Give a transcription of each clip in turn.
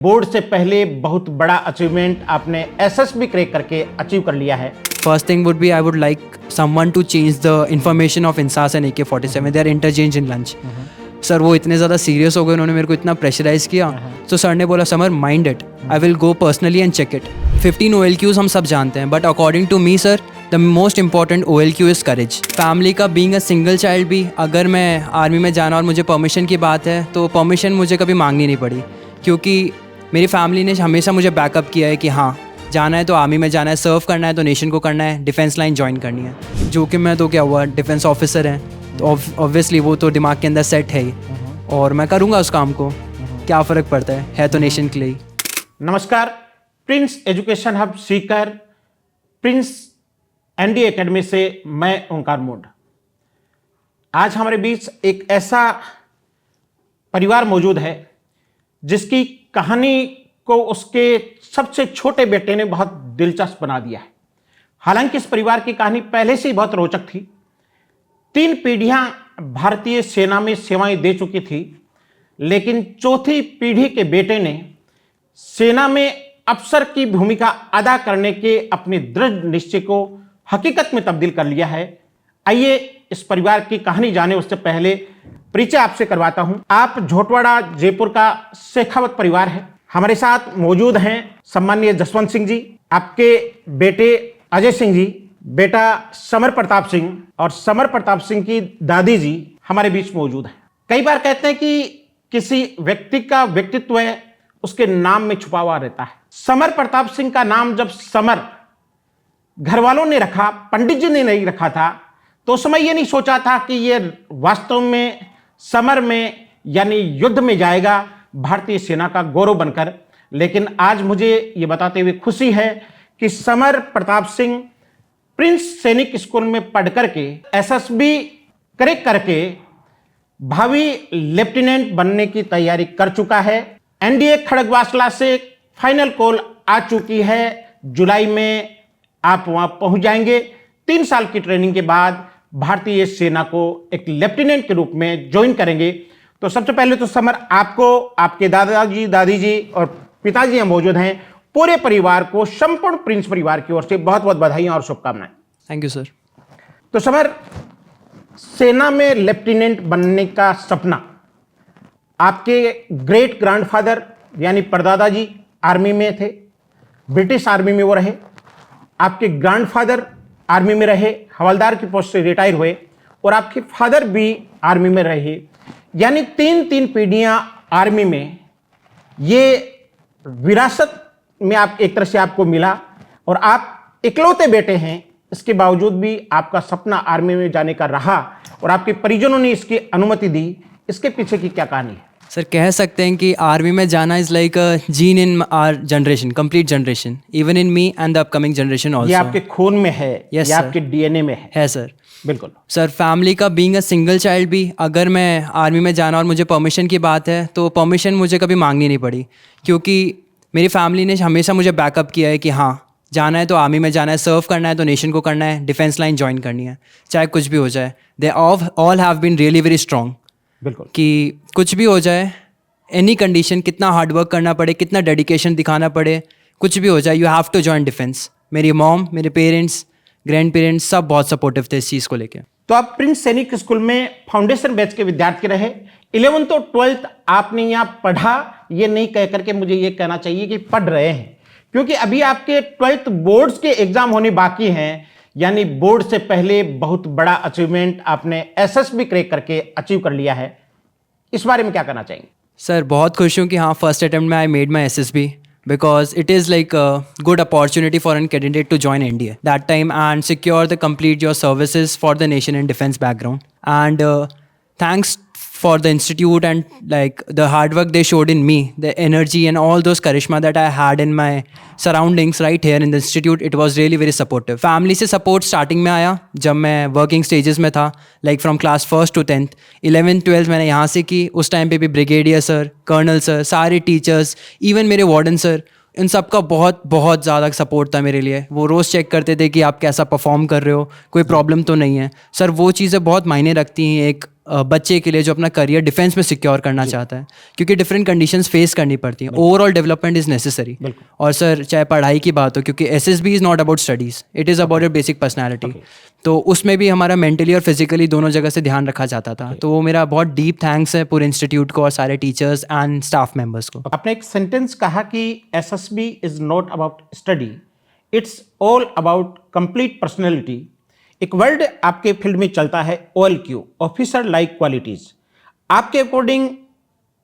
Board से पहले बहुत बड़ा अचीवमेंट आपने एसएसबी क्रैक करके अचीव कर लिया है। First thing would be I would like someone to change the information of INSAS and AK-47. They are interchange in lunch. Sir वो इतने ज़्यादा सीरियस हो गए, उन्होंने मेरे को इतना प्रेशराइज किया, तो सर ने बोला summer mind it, I will go personally and check it. 15 OLQs हम सब जानते हैं, but according to me sir the most important OLQ is courage. Family का बीइंग अ सिंगल चाइल्ड भी, अगर मैं आर्मी में जाना और मुझे परमिशन की बात है तो परमिशन मुझे कभी मांगनी नहीं पड़ी, क्योंकि मेरी फैमिली ने हमेशा मुझे बैकअप किया है कि हाँ जाना है तो आर्मी में जाना है, सर्व करना है तो नेशन को करना है, डिफेंस लाइन ज्वाइन करनी है। जो कि मैं तो क्या हुआ डिफेंस ऑफिसर हैं, तो ऑब्वियसली वो तो दिमाग के अंदर सेट है ही, और मैं करूँगा उस काम को, क्या फ़र्क पड़ता है तो नेशन के लिए ही। नमस्कार, Prince Education Hub Sikar Prince ND Academy से मैं ओंकार मूड। आज हमारे बीच एक ऐसा परिवार मौजूद है जिसकी कहानी को उसके सबसे छोटे बेटे ने बहुत दिलचस्प बना दिया है। हालांकि इस परिवार की कहानी पहले से ही बहुत रोचक थी। 3 पीढ़ियां भारतीय सेना में सेवाएं दे चुकी थी, लेकिन चौथी पीढ़ी के बेटे ने सेना में अफसर की भूमिका अदा करने के अपने दृढ़ निश्चय को हकीकत में तब्दील कर लिया है। आइए इस परिवार की कहानी जाने उससे पहले परिचय आपसे करवाता हूं। आप झोटवाड़ा जयपुर का शेखावत परिवार है। हमारे साथ मौजूद हैं सम्माननीय जसवंत सिंह जी, आपके बेटे अजय सिंह जी, बेटा समर प्रताप सिंह और समर प्रताप सिंह की दादी जी हमारे बीच मौजूद हैं। कई बार कहते हैं कि किसी व्यक्ति का व्यक्तित्व है उसके नाम में छुपा हुआ रहता है। समर प्रताप सिंह का नाम जब समर घर वालों ने रखा, पंडित जी ने नहीं रखा था, तो उस समय ये नहीं सोचा था कि ये वास्तव में समर में यानी युद्ध में जाएगा, भारतीय सेना का गौरव बनकर। लेकिन आज मुझे ये बताते हुए खुशी है कि समर प्रताप सिंह प्रिंस सैनिक स्कूल में पढ़ करके एसएसबी क्रैक करके भावी लेफ्टिनेंट बनने की तैयारी कर चुका है। एनडीए खड़गवासला से फाइनल कॉल आ चुकी है, जुलाई में आप वहां पहुंच जाएंगे। 3 साल की ट्रेनिंग के बाद भारतीय सेना को एक लेफ्टिनेंट के रूप में ज्वाइन करेंगे। तो सबसे पहले तो समर, आपको, आपके दादाजी, दादी जी और पिताजी यहाँ मौजूद हैं, पूरे परिवार को, संपूर्ण प्रिंस परिवार की ओर से बहुत बहुत बधाइयां और शुभकामनाएं। Thank you sir. तो समर, सेना में लेफ्टिनेंट बनने का सपना आपके ग्रेट ग्रैंडफादर यानी परदादा जी आर्मी में थे, ब्रिटिश आर्मी में वो रहे, आपके ग्रैंडफादर आर्मी में रहे, हवलदार की पोस्ट से रिटायर हुए, और आपके फादर भी आर्मी में रहे, यानी 3 पीढ़ियां आर्मी में। ये विरासत में आप एक तरह से आपको मिला, और आप इकलौते बेटे हैं, इसके बावजूद भी आपका सपना आर्मी में जाने का रहा और आपके परिजनों ने इसकी अनुमति दी। इसके पीछे की क्या कहानी है? सर कह सकते हैं कि आर्मी में जाना is like a gene in our generation, complete generation, even in me and the upcoming generation also. ये आपके खून में है, Yes, ये sir. आपके डीएनए में है सर। बिल्कुल सर फैमिली का बीइंग अ सिंगल चाइल्ड भी, अगर मैं आर्मी में जाना और मुझे परमिशन की बात है तो परमिशन मुझे कभी मांगनी नहीं पड़ी, क्योंकि मेरी फैमिली ने हमेशा मुझे बैकअप किया है कि हाँ जाना है तो आर्मी में जाना है, सर्व करना है तो नेशन को करना है, डिफेंस लाइन ज्वाइन करनी है, चाहे कुछ भी हो जाए। They all have been really very strong, बिल्कुल, कि कुछ भी हो जाए, एनी कंडीशन, कितना हार्ड वर्क करना पड़े, कितना डेडिकेशन दिखाना पड़े, कुछ भी हो जाए, you have to join defence. मेरी मॉम, मेरे पेरेंट्स, ग्रैंड पेरेंट्स सब बहुत सपोर्टिव थे इस चीज़ को लेकर। तो आप प्रिंस सैनिक स्कूल में फाउंडेशन बैच के विद्यार्थी रहे। 11th और 12th आपने यहाँ पढ़ा, ये नहीं कह करके मुझे ये कहना चाहिए कि पढ़ रहे हैं, क्योंकि अभी आपके 12th बोर्ड्स के एग्जाम होने बाकी हैं। यानी बोर्ड से पहले बहुत बड़ा अचीवमेंट आपने एसएसबी क्रैक करके अचीव कर लिया है। इस बारे में क्या कहना चाहेंगे? सर बहुत खुश हूँ कि हाँ फर्स्ट अटेम्प्ट में I made my SSB, because it is like a good opportunity for a candidate to join NDA that time and secure the complete your services for the nation and defense background. And thanks for the institute and like the hard work they showed in me, the energy and all those charisma that I had in my surroundings right here in the institute, it was really very supportive. Family से support starting में आया जब मैं working stages में था, like from class 1st to 10th, 11th 12th मैंने यहाँ से की। उस टाइम पे भी ब्रिगेडियर सर, कर्नल सर, सारे टीचर्स, इवन मेरे वार्डन सर, इन सब का बहुत बहुत ज़्यादा सपोर्ट था मेरे लिए। वो रोज़ चेक करते थे कि आप कैसा परफॉर्म कर रहे हो, कोई प्रॉब्लम तो नहीं है। सर वो चीज़ें बहुत मायने रखती हैं एक बच्चे के लिए जो अपना करियर डिफेंस में सिक्योर करना चाहता है, क्योंकि डिफरेंट कंडीशंस फेस करनी पड़ती हैं, ओवरऑल डेवलपमेंट इज नेसेसरी। और सर चाहे पढ़ाई की बात हो, क्योंकि SSB is not about studies, it is about your basic personality. तो उसमें भी हमारा मेंटली और फिजिकली दोनों जगह से ध्यान रखा जाता था। तो वो मेरा बहुत डीप थैंक्स है पूरे इंस्टीट्यूट को और सारे टीचर्स एंड स्टाफ मेंबर्स को। आपने एक सेंटेंस कहा कि SSB is not about study, it's all about complete personality. एक वर्ड आपके फील्ड में चलता है OLQ, ऑफिसर लाइक क्वालिटीज। आपके अकॉर्डिंग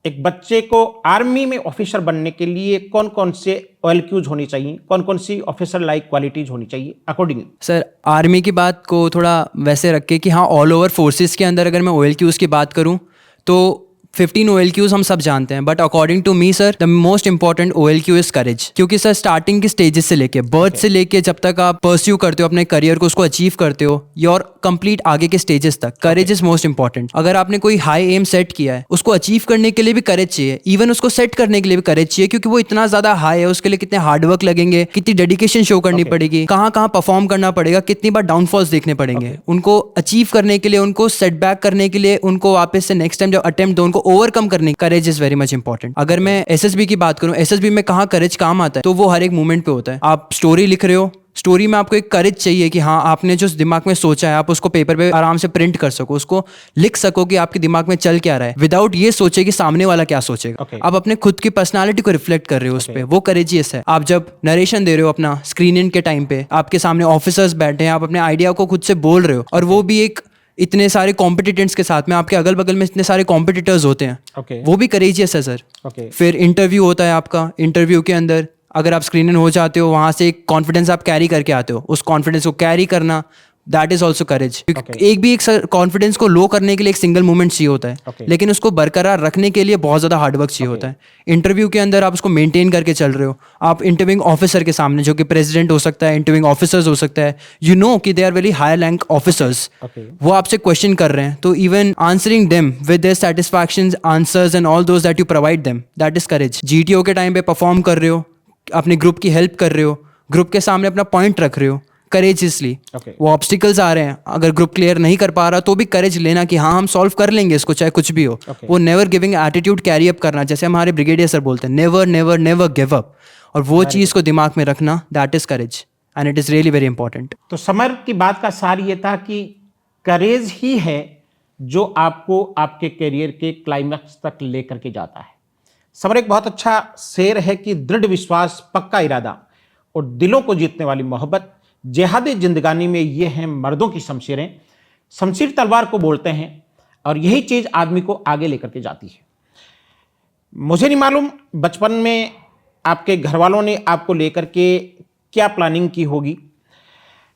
एक बच्चे को आर्मी में ऑफिसर बनने के लिए कौन कौन से OLQs होनी चाहिए, कौन कौन सी ऑफिसर लाइक क्वालिटीज होनी चाहिए अकॉर्डिंग? सर आर्मी की बात को थोड़ा वैसे रख के कि हाँ, ऑल ओवर फोर्सेस के अंदर अगर मैं OLQs की बात करूँ तो 15 OLQs हम सब जानते हैं, but according to me sir the most important OLQ is courage. क्योंकि सर स्टार्टिंग के स्टेजेस से लेके बर्थ से लेके जब तक आप परस्यू करते हो अपने करियर को, उसको अचीव करते हो, योर कंप्लीट आगे के स्टेजेस तक करेज इज मोस्ट इंपॉर्टेंट। अगर आपने कोई हाई एम सेट किया है, उसको अचीव करने के लिए भी करेज चाहिए, इवन उसको सेट करने के लिए भी करेज चाहिए, क्योंकि वो इतना ज्यादा हाई है, उसके लिए कितने हार्डवर्क लगेंगे, कितनी डेडिकेशन शो करनी पड़ेगी, कहाँ कहाँ परफॉर्म करना पड़ेगा, कितनी बार डाउनफॉल्स देखने पड़ेंगे। उनको अचीव करने के लिए, उनको सेटबैक करने के लिए, उनको वापस से नेक्स्ट टाइम जब अटेम्प्ट दो उनको ओवरकम करने, courage is very much important. अगर मैं एसएसबी की बात करूं, एसएसबी में कहाँ करेज काम आता है, तो वो हर एक मोमेंट पे होता है। आप स्टोरी लिख रहे हो, स्टोरी में आपको एक करेज चाहिए कि हाँ आपने जो दिमाग में सोचा है आप उसको पेपर पे आराम से प्रिंट कर सको, उसको लिख सको कि आपके दिमाग में चल क्या रहा है, विदाउट ये सोचे कि सामने वाला क्या सोचेगा। आप अपने खुद की पर्सनालिटी को रिफ्लेक्ट कर रहे हो उस पे, वो करेजियस है। आप जब नरेशन दे रहे हो अपना स्क्रीन इन के टाइम पे, आपके सामने ऑफिसर्स बैठे हैं, आप अपने आइडिया को खुद से बोल रहे हो, और वो भी एक इतने सारे कॉम्पिटिटेंट्स के साथ में, आपके अगल बगल में इतने सारे कॉम्पिटिटर्स होते हैं, वो भी करेजियस है सर। फिर इंटरव्यू होता है आपका, इंटरव्यू के अंदर अगर आप स्क्रीन इन हो जाते हो, वहां से एक कॉन्फिडेंस आप कैरी करके आते हो, उस कॉन्फिडेंस को कैरी करना, दैट इज ऑल्सो करेज। एक भी एक कॉन्फिडेंस को लो करने के लिए एक सिंगल मूवमेंट चाहिए होता है, लेकिन उसको बरकरार रखने के लिए बहुत ज्यादा हार्डवर्क चाहिए होता है। इंटरव्यू के अंदर आप उसको मेंटेन करके चल रहे हो, आप इंटरव्यूइंग ऑफिसर के सामने, जो कि प्रेसिडेंट हो सकता है, इंटरव्यूइंग ऑफिसर्स हो सकता है, यू नो कि they are very high rank officers, वो आपसे क्वेश्चन कर रहे हैं, तो even answering them with their satisfaction answers and all those that you provide them, that is courage. GTO के टाइम पे परफॉर्म कर रहे हो, अपने ग्रुप की हेल्प कर रहे हो, ग्रुप के सामने अपना पॉइंट रख रहे हो करेजियसली। वो ऑब्स्टिकल्स आ रहे हैं, अगर ग्रुप क्लियर नहीं कर पा रहा तो भी करेज लेना कि हाँ हम सॉल्व कर लेंगे इसको, चाहे कुछ भी हो। वो never giving attitude carry up करना, जैसे हमारे ब्रिगेडियर सर बोलते हैं, never never never give up, और वो चीज़ को दिमाग में रखना, that is courage and it is really very important. तो समर की बात का सार ये था कि करेज ही है जो आपको आपके करियर के क्लाइमैक्स तक लेकर के जाता है। समर एक बहुत अच्छा शेर है कि दृढ़ विश्वास, पक्का इरादा और दिलों को जीतने वाली मोहब्बत, जिहादी जिंदगानी में ये हैं मर्दों की शमशीरें। शमशीर तलवार को बोलते हैं और यही चीज़ आदमी को आगे लेकर के जाती है। मुझे नहीं मालूम बचपन में आपके घर वालों ने आपको लेकर के क्या प्लानिंग की होगी,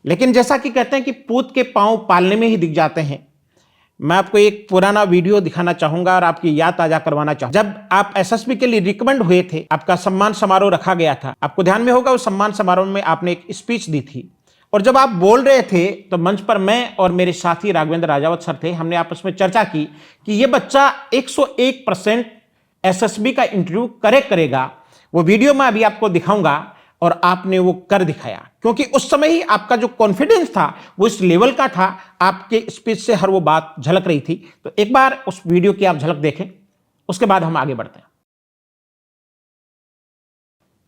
लेकिन जैसा कि कहते हैं कि पूत के पांव पालने में ही दिख जाते हैं, मैं आपको एक पुराना वीडियो दिखाना चाहूंगा और आपकी याद ताजा करवाना चाहूंगा। जब आप एसएसबी के लिए रिकमेंड हुए थे, आपका सम्मान समारोह रखा गया था, आपको ध्यान में होगा उस सम्मान समारोह में आपने एक स्पीच दी थी, और जब आप बोल रहे थे तो मंच पर मैं और मेरे साथी राघवेंद्र राजावत सर थे, हमने आपस में चर्चा की कि ये बच्चा 101% एसएसबी का इंटरव्यू करेक्ट करेगा। वो वीडियो मैं अभी आपको दिखाऊंगा और आपने वो कर दिखाया, क्योंकि उस समय ही आपका जो कॉन्फिडेंस था वो इस लेवल का था, आपके स्पीच से हर वो बात झलक रही थी। तो एक बार उस वीडियो की आप झलक देखें, उसके बाद हम आगे बढ़ते हैं।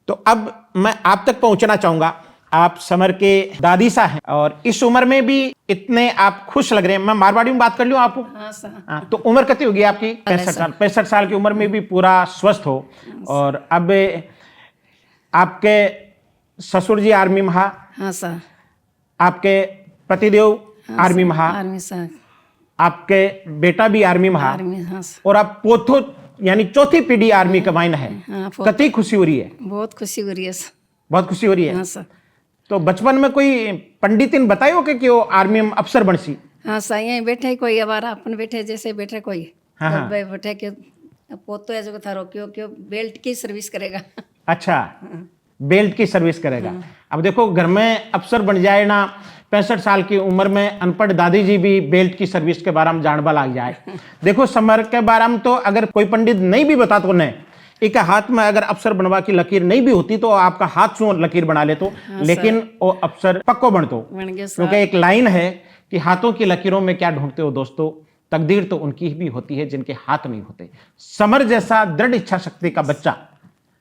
तो अब मैं आप तक पहुंचना चाहूंगा। आप समर के दादी सा हैं और इस उम्र में भी इतने आप खुश लग रहे हैं। मैं मारवाड़ी में बात कर लूं आपको? हाँ, तो उम्र कितनी होगी आपकी? 65 साल। 65 साल की उम्र में भी पूरा स्वस्थ हो, और अब आपके ससुर जी आर्मी में, हाँ सर, आपके पतिदेव आर्मी में, आर्मी सर, आपके बेटा भी आर्मी में, आर्मी, हाँ सर, और आप पोथो यानी चौथी पीढ़ी आर्मी का माइन है। हाँ, कितनी खुशी हो रही है? बहुत खुशी हो रही है सर। बहुत खुशी हो रही है। हाँ सर। तो बचपन में कोई पंडित ने बताया हो कि वो आर्मी में अफसर बन सी? हाँ सर, यहीं बैठे कोई हमारा अपन बैठे जैसे बैठे कोई, हाँ। बैठे कि पोतो है जो थारो क्यों क्यों बेल्ट की सर्विस करेगा। अच्छा, बेल्ट की सर्विस करेगा। अब देखो घर में अफसर बन जाए ना, 65 साल की उम्र में अनपढ़ दादी जी भी बेल्ट की सर्विस के बारे में जानबा लग जाए। देखो समर के बारे में तो अगर कोई पंडित नहीं भी बता तो नहीं, एक हाथ में अगर अफसर बनवा की लकीर नहीं भी होती तो आपका हाथ से लकीर बना ले तो, लेकिन वो अफसर पक्को बन तो, बन गया सर। क्योंकि एक लाइन है कि हाथों की लकीरों में क्या ढूंढते हो दोस्तों, तकदीर तो उनकी भी होती है जिनके हाथ में होते। समर जैसा दृढ़ इच्छा शक्ति का बच्चा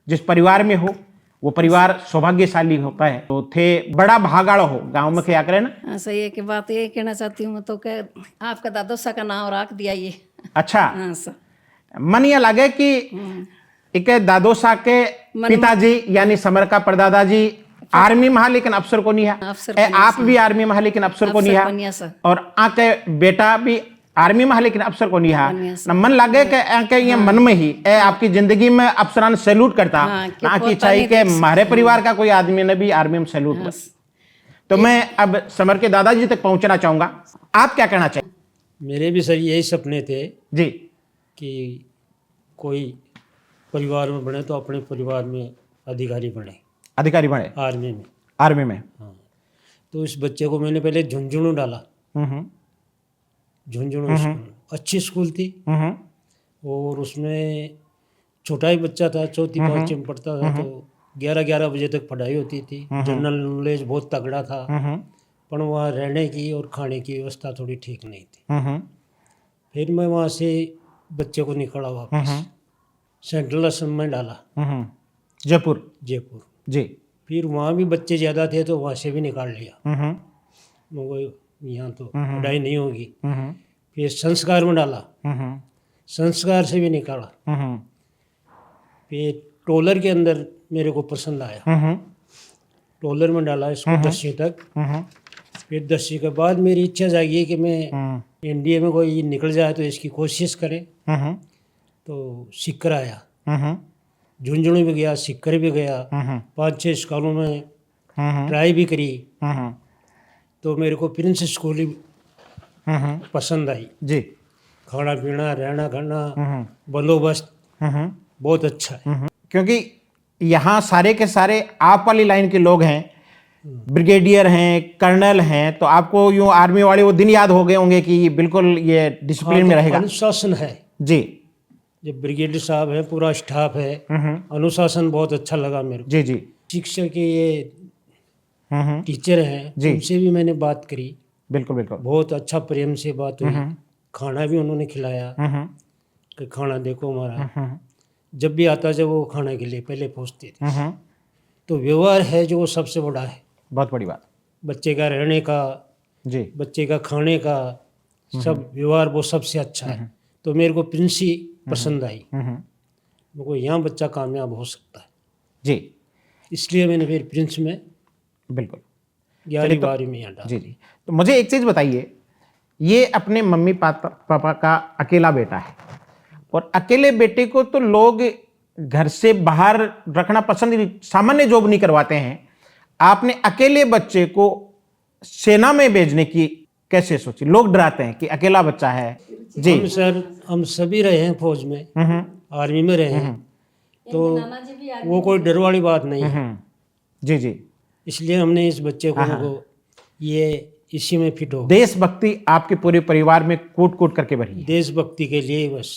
जिस परिवार में हो वो परिवार सौभाग्यशाली होता है। तो थे बड़ा भागाड़ हो गांव में क्या करे ना। हाँ सही है कि बात ये कहना चाहती हूँ मैं तो क्या आपका दादोसा का नाम रख दिया ये। अच्छा, हाँ सर। मन ये लगे कि एक दादोसा के पिताजी यानी समर का परदादा जी आर्मी में, लेकिन अफसर को नहीं है। अफसर ए, आप भी आर्मी में, लेकिन अफसर को नहीं बनिया है। सर। और आके बेटा भी आर्मी में, लेकिन अफसर को नहीं बनिया है। सर। न मन लगे कि आके ये मन में ही ए आपकी जिंदगी में अफसरान सैल्यूट करता। हाँ, कि ना कि पोता चाहिए नहीं कि देख हमारे परिवार का कोई आदमी ने भी आर्मी में सैल्यूट हाँ, किया। तो मैं अब समर के दादाजी तक पहुंचना चाहूंगा, आप क्या कहना चाहिए? मेरे भी सर यही सपने थे जी, कि कोई परिवार में बने तो अपने परिवार में अधिकारी बने, अधिकारी बने आर्मी में। आर्मी में। हाँ, तो इस बच्चे को मैंने पहले झुंझुनू डाला। हम्म, झुंझुनू स्कूल अच्छी स्कूल थी, हम्म, और उसमें छोटा ही बच्चा था, चौथी पाँचवीं में पढ़ता था, तो 11-11 बजे तक पढ़ाई होती थी। जनरल नॉलेज बहुत तगड़ा था, पर वहाँ रहने की और खाने की व्यवस्था थोड़ी ठीक नहीं थी। फिर मैं वहाँ से बच्चे को निकला वापस सेंट्रल असम में डाला, जयपुर। जयपुर। जी। फिर वहाँ भी बच्चे ज़्यादा थे तो वहाँ से भी निकाल लिया। वो यहाँ तो पढ़ाई नहीं होगी। फिर संस्कार में डाला, संस्कार से भी निकाला। फिर टोलर के अंदर मेरे को पसंद आया, टोलर में डाला इसको 10वीं तक। फिर 10वीं के बाद मेरी इच्छा जागी कि मैं एनडीए में कोई निकल जाए तो इसकी कोशिश करें। तो सीकर आया, झुंझुनू भी गया, सीकर भी गया, 5-6 स्कूलों में ट्राई भी करी। तो मेरे को प्रिंस स्कूल ही पसंद आई जी। खाना पीना रहना खाना बंदोबस्त बहुत अच्छा है। क्योंकि यहाँ सारे के सारे आप वाली लाइन के लोग हैं, ब्रिगेडियर हैं, कर्नल हैं, तो आपको यूँ आर्मी वाले वो दिन याद हो गए होंगे कि बिल्कुल ये डिसिप्लिन में रहेगा। अनुशासन है जी जब ब्रिगेडियर साहब है, पूरा स्टाफ है, अनुशासन बहुत अच्छा लगा मेरे को। जी जी। शिक्षक के ये टीचर हैं, जी। उनसे भी मैंने बात करी, बिल्कुल बिल्कुल। बहुत अच्छा प्रेम से बात हुई। खाना भी उन्होंने खिलाया कि खाना देखो हमारा, जब भी आता जब वो खाने के लिए पहले पूछते थे। तो व्यवहार है जो सबसे बड़ा है, बहुत बड़ी बात। बच्चे का रहने का, जी। बच्चे का खाने का, सब व्यवहार वो सबसे अच्छा है। तो मेरे को प्रिंस ही पसंद आई, मेरे को यहाँ बच्चा कामयाब हो सकता है, जी इसलिए मैंने फिर प्रिंस में बिल्कुल। 11वीं 12वीं में यहाँ डाला। जी जी। तो मुझे एक चीज़ बताइए, ये अपने मम्मी पापा का अकेला बेटा है, और अकेले बेटे को तो लोग घर से बाहर रखना पसंद नहीं, सामान्य जॉब नहीं करवाते हैं। आपने अकेले बच्चे को सेना में भेजने की कैसे सोची? लोग डराते हैं कि अकेला बच्चा है। जी। हम सभी रहे हैं फौज में, आर्मी में रहे हैं, तो वो कोई डर वाली बात नहीं है। जी जी। इसलिए हमने इस बच्चे को ये इसी में फिट हो। देशभक्ति आपके पूरे परिवार में कूट कूट करके भरी है। देशभक्ति के लिए बस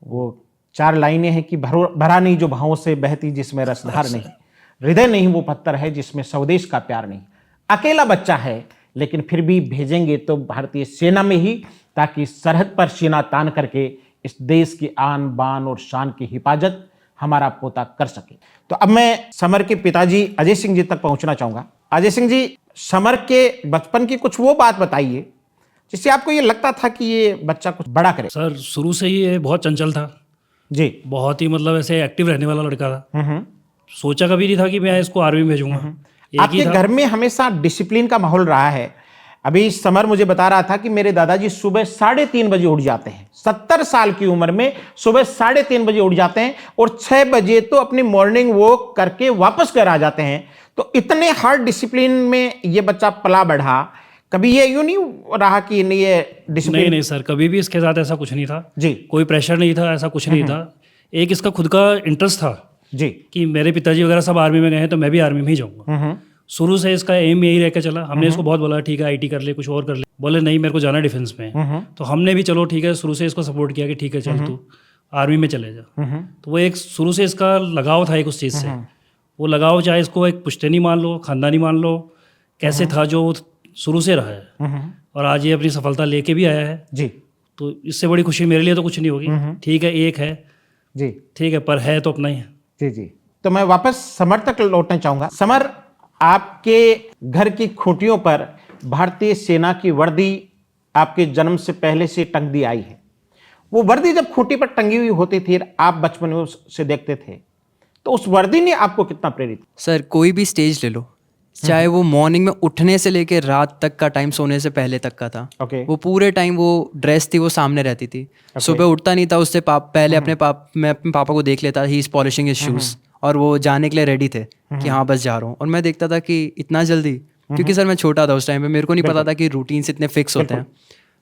वो 4 लाइनें हैं कि भरा नहीं जो भावों से बहती जिसमें रसधार नहीं, हृदय नहीं वो पत्थर है जिसमें स्वदेश का प्यार नहीं। अकेला बच्चा है लेकिन फिर भी भेजेंगे तो भारतीय सेना में ही, ताकि सरहद पर सीना तान करके इस देश की आन बान और शान की हिफाजत हमारा पोता कर सके। तो अब मैं समर के पिताजी अजय सिंह जी तक पहुंचना चाहूंगा। अजय सिंह जी, समर के बचपन की कुछ वो बात बताइए जिससे आपको ये लगता था कि ये बच्चा कुछ बड़ा करे। सर शुरू से ही ये बहुत चंचल था जी। बहुत ही मतलब ऐसे एक्टिव रहने वाला लड़का था। सोचा कभी नहीं था कि मैं इसको आर्मी में भेजूंगा। एक ही आपके था। घर में हमेशा डिसिप्लिन का माहौल रहा है। अभी समर मुझे बता रहा था कि मेरे दादाजी सुबह 3:30 बजे उठ जाते हैं, 70 साल की उम्र में सुबह 3:30 बजे उठ जाते हैं और 6 बजे तो अपनी मॉर्निंग वॉक करके वापस घर आ जाते हैं। तो इतने हार्ड डिसिप्लिन में ये बच्चा पला बढ़ा, कभी ये यूं नहीं रहा कि नहीं ये डिसिप्लिन? नहीं सर, कभी भी इसके साथ ऐसा कुछ नहीं था जी। कोई प्रेशर नहीं था, ऐसा कुछ नहीं था। एक इसका खुद का इंटरेस्ट था जी। कि मेरे पिताजी वगैरह सब आर्मी में गए हैं तो मैं भी आर्मी में ही जाऊंगा। शुरू से इसका एम यही रह के चला। हमने इसको बहुत बोला ठीक है आईटी कर ले, कुछ और कर ले, बोले नहीं मेरे को जाना डिफेंस में। तो हमने भी चलो ठीक है शुरू से इसको सपोर्ट किया कि ठीक है चल तू आर्मी में चले जा। तो वो एक शुरू से इसका लगाव था एक उस चीज़ से। वो लगाव चाहे इसको एक पुश्तैनी मान लो, खानदानी मान लो, कैसे था जो शुरू से रहा है, और आज ये अपनी सफलता लेके भी आया है। जी। तो इससे बड़ी खुशी मेरे लिए तो कुछ नहीं होगी। ठीक है, एक है, जी ठीक है, पर है तो अपना ही है। जी जी। तो मैं वापस समर तक लौटना चाहूंगा। समर, आपके घर की खूंटियों पर भारतीय सेना की वर्दी आपके जन्म से पहले से टंग दी आई है। वो वर्दी जब खूंटी पर टंगी हुई होती थी, आप बचपन में उसे देखते थे, तो उस वर्दी ने आपको कितना प्रेरित? सर कोई भी स्टेज ले लो, चाहे वो मॉर्निंग में उठने से लेके रात तक का टाइम, सोने से पहले तक का था, ओके। वो पूरे टाइम वो ड्रेस थी वो सामने रहती थी। सुबह उठता नहीं था उससे पहले मैं अपने पापा को देख लेता, he is polishing his shoes, और वो जाने के लिए रेडी थे कि हाँ बस जा रहा हूँ। और मैं देखता था कि इतना जल्दी, क्योंकि सर मैं छोटा था उस टाइम पे, मेरे को नहीं पता था कि रूटीन्स इतने फिक्स होते हैं।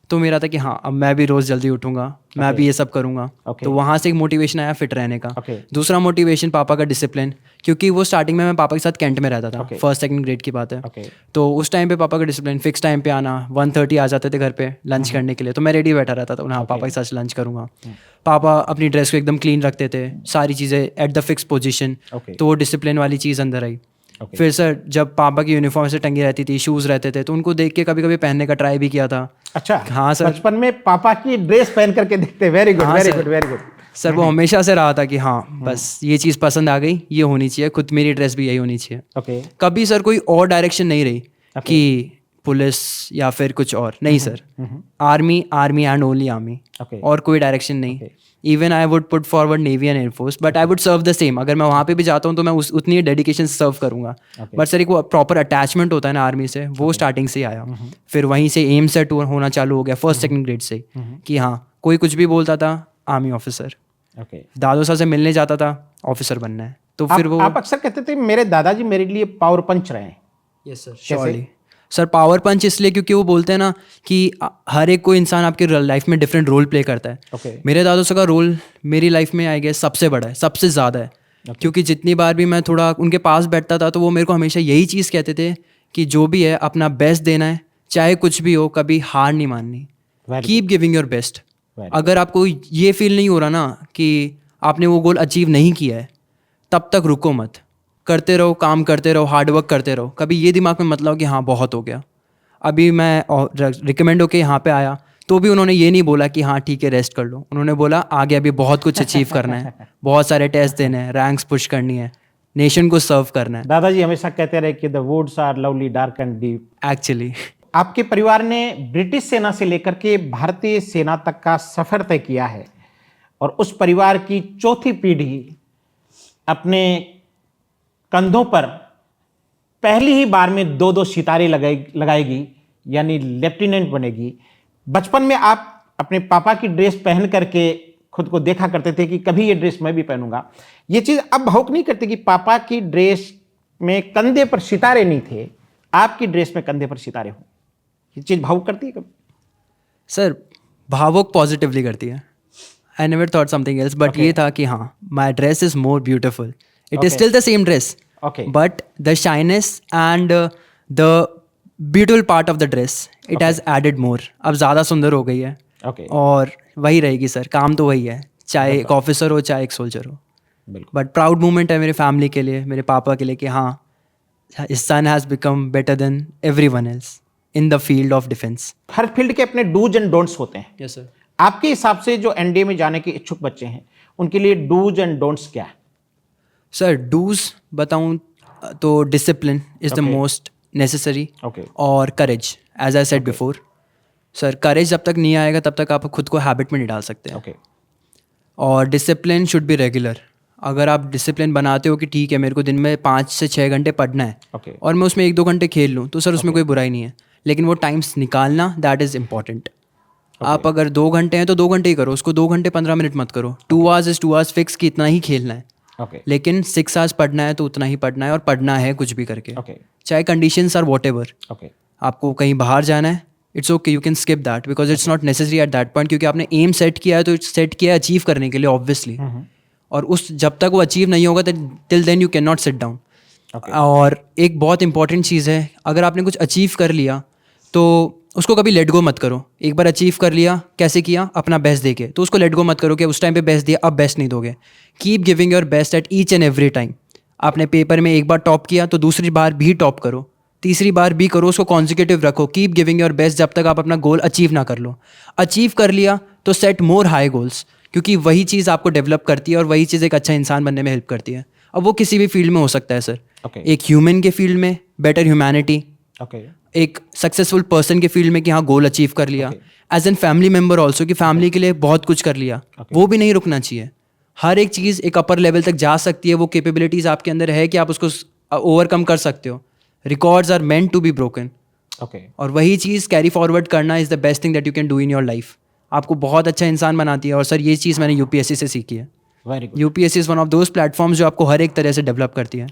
तो मेरा था कि हाँ अब मैं भी रोज़ जल्दी उठूंगा, मैं भी ये सब करूंगा। तो वहाँ से एक मोटिवेशन आया फिट रहने का। दूसरा मोटिवेशन पापा का डिसिप्लिन, क्योंकि वो स्टार्टिंग में मैं पापा के साथ कैंट में रहता था, फर्स्ट सेकंड ग्रेड की बात है। तो उस टाइम पे पापा का डिसिप्लिन, फिक्स टाइम पे आना, 1:30 आ जाते थे घर पे लंच करने के लिए, तो मैं रेडी बैठा रहता था, हाँ पापा के साथ लंच करूंगा। पापा अपनी ड्रेस को एकदम क्लीन रखते थे, सारी चीज़ें एट द फिक्स पोजिशन, तो वो डिसिप्लिन वाली चीज़ अंदर आई। फिर सर जब पापा की यूनिफॉर्म से टंगी रहती थी, शूज़ रहते थे, तो उनको देख के कभी कभी पहनने का ट्राई भी किया था। अच्छा, हाँ सर, बचपन में पापा की ड्रेस पहन करके देखते। Very good, very good, very good. Sir वो हमेशा से रहा था कि हाँ बस ये चीज़ पसंद आ गई, ये होनी चाहिए, खुद मेरी ड्रेस भी यही होनी चाहिए। ओके। कभी सर कोई और डायरेक्शन नहीं रही कि पुलिस या फिर कुछ और, नहीं sir, army, army and only army, और कोई डायरेक्शन नहीं। Even I would put forward navy and air force, but I would serve the same. अगर मैं वहाँ पे भी जाता हूँ तो मैं उतनी डेडिकेशन से सर्व करूँगा। बट सर एक वो प्रॉपर अटैचमेंट होता है ना आर्मी से, वो स्टार्टिंग से ही आया। फिर वहीं से एम सेट होना चालू हो गया फर्स्ट सेकंड ग्रेड से, कि हाँ कोई कुछ भी बोलता था आर्मी ऑफिसर, दादू साहब से मिलने जाता था ऑफिसर बनना है। तो फिर वो आप अक्सर कहते थे मेरे दादाजी मेरे लिए पावर पंच रहे हैं। Yes sir, surely sir. Power punch इसलिए क्योंकि वो बोलते हैं ना कि हर एक कोई इंसान आपकी लाइफ में डिफरेंट रोल प्ले करता है। मेरे दादू साहब का रोल मेरी लाइफ में आई गेस सबसे बड़ा है, सबसे ज़्यादा है। क्योंकि जितनी बार भी मैं थोड़ा उनके पास बैठता था तो वो मेरे को हमेशा यही चीज़ कहते थे कि जो भी है अपना बेस्ट देना है, चाहे कुछ भी हो, कभी हार नहीं माननी, कीप गिविंग योर बेस्ट। अगर आपको ये फील नहीं हो रहा ना कि आपने वो गोल अचीव नहीं किया है, तब तक रुको मत, करते रहो, काम करते रहो, हार्डवर्क करते रहो। कभी ये दिमाग में मत लाओ कि हाँ बहुत हो गया। अभी मैं रिकमेंड होके यहाँ पे आया तो भी उन्होंने ये नहीं बोला कि हाँ ठीक है रेस्ट कर लो। उन्होंने बोला आगे अभी बहुत कुछ अचीव करना है, बहुत सारे टेस्ट देने हैं, रैंक्स पुश करनी है, नेशन को सर्व करना है। दादाजी हमेशा कहते रहे कि the woods are lovely dark and deep. Actually आपके परिवार ने ब्रिटिश सेना से लेकर के भारतीय सेना तक का सफर तय किया है, और उस परिवार की चौथी पीढ़ी अपने कंधों पर पहली ही बार में 2-2 सितारे लगाएगी, यानी लेफ्टिनेंट बनेगी। बचपन में आप अपने पापा की ड्रेस पहन करके खुद को देखा करते थे कि कभी ये ड्रेस मैं भी पहनूंगा। ये चीज़ अब भावुक नहीं करती कि पापा की ड्रेस में कंधे पर सितारे नहीं थे, आपकी ड्रेस में कंधे पर सितारे हों? ये चीज़ भावुक करती है कभी? सर भावुक पॉजिटिवली करती है। I never thought something else, but ये था कि हाँ my dress is more beautiful, it is still the same dress, but the shineness and the beautiful part of the dress it has added more. अब ज़्यादा सुंदर हो गई है, और वही रहेगी सर, काम तो वही है, चाहे एक ऑफिसर हो चाहे एक सोल्जर हो। बट प्राउड मोमेंट है मेरी फैमिली के लिए, मेरे पापा के लिए, कि हाँ his son has become better than everyone else in the field of defence. Her field के अपने डूज एंड डोंट्स होते हैं। Yes sir. आपके हिसाब से जो एनडीए में जाने के इच्छुक बच्चे हैं उनके लिए डूज एंड डोंट्स क्या है? सर डूज बताऊं तो discipline is the most necessary, और courage, as I said before. Sir courage जब तक नहीं आएगा तब तक आप खुद को हैबिट में नहीं डाल सकते। और डिसिप्लिन शुड बी रेगुलर। अगर आप डिसिप्लिन बनाते हो कि ठीक है मेरे को दिन में 5 से 6 घंटे पढ़ना है, और मैं उसमें 1-2 घंटे खेल लूँ, तो सर उसमें कोई बुराई नहीं है, लेकिन वो टाइम्स निकालना दैट इज़ इम्पॉर्टेंट। आप अगर 2 घंटे हैं तो 2 घंटे ही करो, उसको 2 घंटे 15 मिनट मत करो। 2 hours इज़ 2 hours फिक्स कि इतना ही खेलना है, लेकिन 6 hours पढ़ना है तो उतना ही पढ़ना है, और पढ़ना है कुछ भी करके, चाहे कंडीशंस आर वॉट एवर। आपको कहीं बाहर जाना है, it's okay, you can skip that because it's not necessary at that point, क्योंकि आपने एम सेट किया है तो सेट किया है अचीव करने के लिए ऑब्वियसली, और उस जब तक वो अचीव नहीं होगा till then you can not sit down. और एक बहुत इंपॉर्टेंट चीज़ है, अगर आपने कुछ अचीव कर लिया तो उसको कभी लेट गो मत करो। एक बार अचीव कर लिया, कैसे किया, अपना बेस्ट देके, तो उसको लेट गो मत करो कि उस टाइम पे बेस्ट दिया अब बेस्ट नहीं दोगे। Keep giving your best at each and every time. आपने पेपर में एक बार टॉप किया तो दूसरी बार भी टॉप करो, तीसरी बार भी करो, उसको कॉन्जिक्यूटिव रखो, कीप गिविंग योर बेस्ट जब तक आप अपना गोल अचीव ना कर लो। अचीव कर लिया तो सेट मोर हाई गोल्स, क्योंकि वही चीज़ आपको डेवलप करती है और वही चीज़ एक अच्छा इंसान बनने में हेल्प करती है। अब वो किसी भी फील्ड में हो सकता है सर। एक ह्यूमन के फील्ड में बेटर ह्यूमैनिटी, एक सक्सेसफुल पर्सन के फील्ड में कि हाँ गोल अचीव कर लिया, as an family member also कि फैमिली के लिए बहुत कुछ कर लिया, वो भी नहीं रुकना चाहिए। हर एक चीज़ एक अपर लेवल तक जा सकती है, वो कैपेबिलिटीज़ आपके अंदर है कि आप उसको ओवरकम कर सकते हो। Records are meant to be broken, और वही चीज़ कैरी फॉरवर्ड करना is the best thing that you can do in your life. आपको बहुत अच्छा इंसान बनाती है। और सर ये चीज़ मैंने यूपीएससी से सीखी है। UPSC is one of those platforms जो आपको हर एक तरह से डेवलप करती है।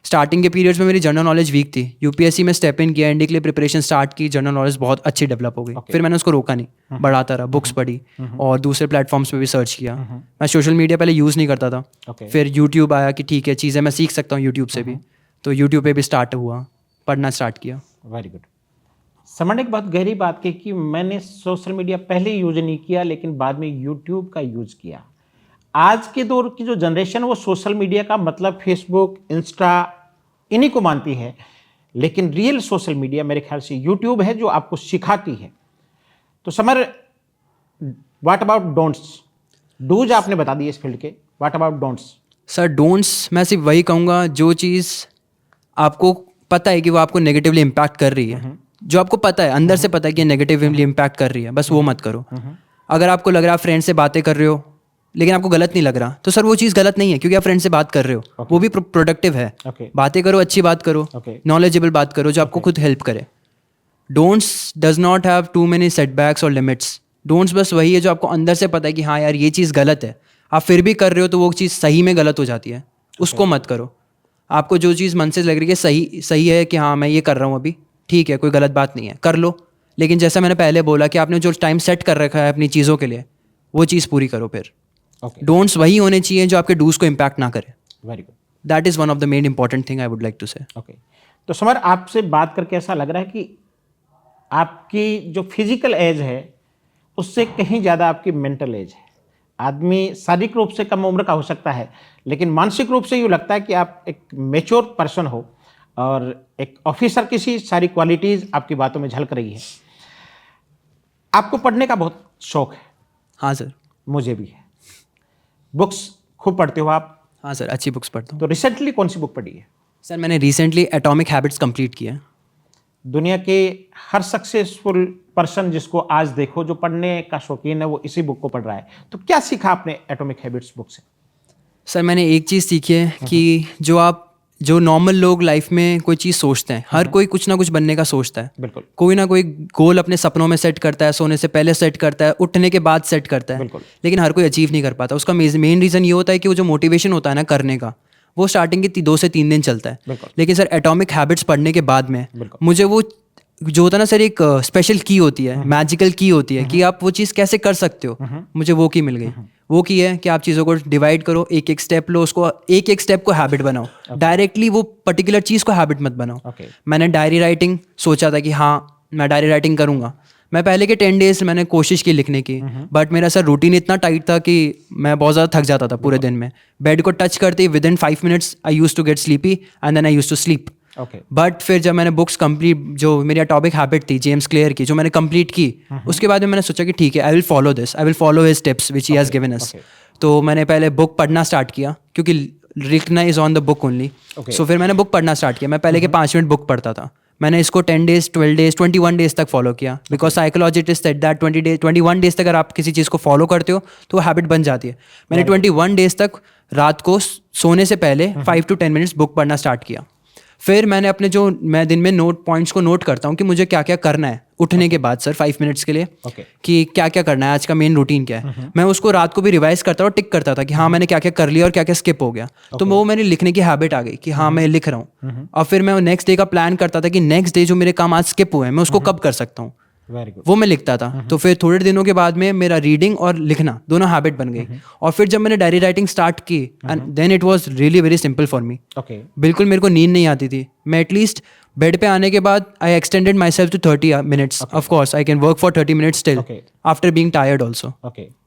स्टार्टिंग के पीरियड्स में मेरी जनरल नॉलेज वीक थी, यूपीएससी में स्टेप इन किया, एनडी के लिए प्रिपरेशन स्टार्ट की, जनरल नॉलेज बहुत अच्छी डेवलप हो गई। फिर मैंने उसको रोका नहीं, बढ़ाता रहा, बुक्स पढ़ी और दूसरे प्लेटफॉर्म्स पे भी सर्च किया। मैं सोशल मीडिया पहले यूज़ नहीं करता था, फिर यूट्यूब आया कि ठीक है चीज़ें मैं सीख सकता हूँ यूट्यूब से भी, तो यूट्यूब पे भी स्टार्ट हुआ, पढ़ना स्टार्ट किया। Very good. समझ ने एक बहुत गहरी बात की कि मैंने सोशल मीडिया पहले यूज नहीं किया, लेकिन बाद में यूट्यूब का यूज किया। आज के दौर की जो जनरेशन वो सोशल मीडिया का मतलब फेसबुक, इंस्टा इन्हीं को मानती है, लेकिन रियल सोशल मीडिया मेरे ख्याल से यूट्यूब है जो आपको सिखाती है। तो Samar, what about don'ts? Dos आपने बता दिए इस फील्ड के, what about don'ts? Sir don'ts मैं सिर्फ वही कहूँगा, जो चीज़ आपको पता है कि वो आपको नेगेटिवली इम्पैक्ट कर रही है, जो आपको पता है अंदर से पता है कि नेगेटिवली इम्पैक्ट कर रही है, बस वो मत करो। अगर आपको लग रहा है आप फ्रेंड से बातें कर रहे हो लेकिन आपको गलत नहीं लग रहा, तो सर वो चीज़ गलत नहीं है, क्योंकि आप फ्रेंड से बात कर रहे हो, वो भी प्रोडक्टिव है। बातें करो, अच्छी बात करो, नॉलेजेबल बात करो जो आपको खुद हेल्प करे। Don'ts does not have too many setbacks और लिमिट्स। डोंट्स बस वही है जो आपको अंदर से पता है कि हाँ यार ये चीज़ गलत है, आप फिर भी कर रहे हो तो वो चीज़ सही में गलत हो जाती है, उसको मत करो। आपको जो चीज़ मन से लग रही है सही है कि हाँ मैं ये कर रहा हूँ अभी, ठीक है, कोई गलत बात नहीं है, कर लो। लेकिन जैसा मैंने पहले बोला कि आपने जो टाइम सेट कर रखा है अपनी चीज़ों के लिए, वो चीज़ पूरी करो फिर। डोंट्स वही होने चाहिए जो आपके डूज को इम्पैक्ट ना करे। Very good. That is one of the main important thing I would like to say. तो समर, आपसे बात करके ऐसा लग रहा है कि आपकी जो फिजिकल एज है उससे कहीं ज़्यादा आपकी मेंटल एज है। आदमी शारीरिक रूप से कम उम्र का हो सकता है, लेकिन मानसिक रूप से यूँ लगता है कि आप एक मैच्योर पर्सन हो और एक ऑफिसर की सी सारी क्वालिटीज़ आपकी बातों में झलक रही है। आपको पढ़ने का बहुत शौक है। हाँ सर। मुझे भी है। बुक्स खूब पढ़ते हो आप? हाँ सर, अच्छी बुक्स पढ़ता हूँ। तो रिसेंटली कौन सी बुक पढ़ी है? सर मैंने रिसेंटली एटॉमिक हैबिट्स कंप्लीट किया है। दुनिया के हर सक्सेसफुल पर्सन जिसको आज देखो जो पढ़ने का शौकीन है वो इसी बुक को पढ़ रहा है। तो क्या सीखा आपने एटॉमिक हैबिट्स बुक से? सर मैंने एक चीज़ सीखी है कि जो नॉर्मल लोग लाइफ में कोई चीज़ सोचते हैं, हर कोई कुछ ना कुछ बनने का सोचता है। बिल्कुल। कोई ना कोई गोल अपने सपनों में सेट करता है, सोने से पहले सेट करता है, उठने के बाद सेट करता है, लेकिन हर कोई अचीव नहीं कर पाता। उसका मेन रीज़न ये होता है कि वो जो मोटिवेशन होता है ना करने का, वो स्टार्टिंग के 2 से 3 दिन चलता है। लेकिन सर एटॉमिक हैबिट्स पढ़ने के बाद में मुझे वो जो होता है ना सर, एक स्पेशल की होती है, मैजिकल की होती है कि आप वो चीज़ कैसे कर सकते हो, मुझे वो की मिल गई। वो की है कि आप चीज़ों को डिवाइड करो, एक एक स्टेप लो, उसको एक एक स्टेप को हैबिट बनाओ। डायरेक्टली वो पर्टिकुलर चीज़ को हैबिट मत बनाओ। मैंने डायरी राइटिंग सोचा था कि हाँ मैं डायरी राइटिंग करूँगा। मैं पहले के 10 डेज मैंने कोशिश की लिखने की, बट मेरा सर रूटीन इतना टाइट था कि मैं बहुत ज़्यादा थक जाता था पूरे दिन में। बेड को टच करते ही within 5 minutes I use to get sleepy and then I use to sleep. But फिर जब मैंने बुक्स कंप्लीट, जो मेरी एटॉमिक हैबिट थी जेम्स क्लियर की, जो मैंने कंप्लीट की, उसके बाद में मैंने सोचा कि ठीक है I will follow this, I will follow his tips which he has given us. तो मैंने पहले बुक पढ़ना स्टार्ट किया, क्योंकि लिखना is on the book only. So फिर मैंने बुक पढ़ना स्टार्ट किया। मैं पहले के 5 मिनट बुक पढ़ता था, मैंने इसको 10 डेज, 12 डेज, 21 डेज तक फॉलो किया, because psychologist said that 21 days तक अगर आप किसी चीज़ को फॉलो करते हो तो वो हैबिट बन जाती है। मैंने 21 डेज तक रात को सोने से पहले 5 to 10 मिनट्स बुक पढ़ना स्टार्ट किया। फिर मैंने अपने जो मैं दिन में नोट पॉइंट्स को नोट करता हूँ कि मुझे क्या क्या करना है उठने के बाद सर 5 मिनट्स के लिए, कि क्या क्या करना है, आज का मेन रूटीन क्या है। मैं उसको रात को भी रिवाइज करता और टिक करता था कि हाँ मैंने क्या क्या कर लिया और क्या क्या स्किप हो गया। तो वो मेरी लिखने की हैबिट आ गई कि हाँ मैं लिख रहा हूँ। और फिर मैं नेक्स्ट डे का प्लान करता था कि नेक्स्ट डे जो मेरे काम आज स्किप हुए हैं मैं उसको कब कर सकता हूँ, वो मैं लिखता था। तो फिर थोड़े दिनों के बाद में मेरा रीडिंग और लिखना दोनों हैबिट बन गई। और फिर जब मैंने डायरी राइटिंग स्टार्ट की, and then it was really very simple for me. बिल्कुल मेरे को नींद नहीं आती थी। मैं एटलीस्ट बेड पे आने के बाद I extended myself to 30 minutes. Of course I can work for 30 minutes still after being tired also.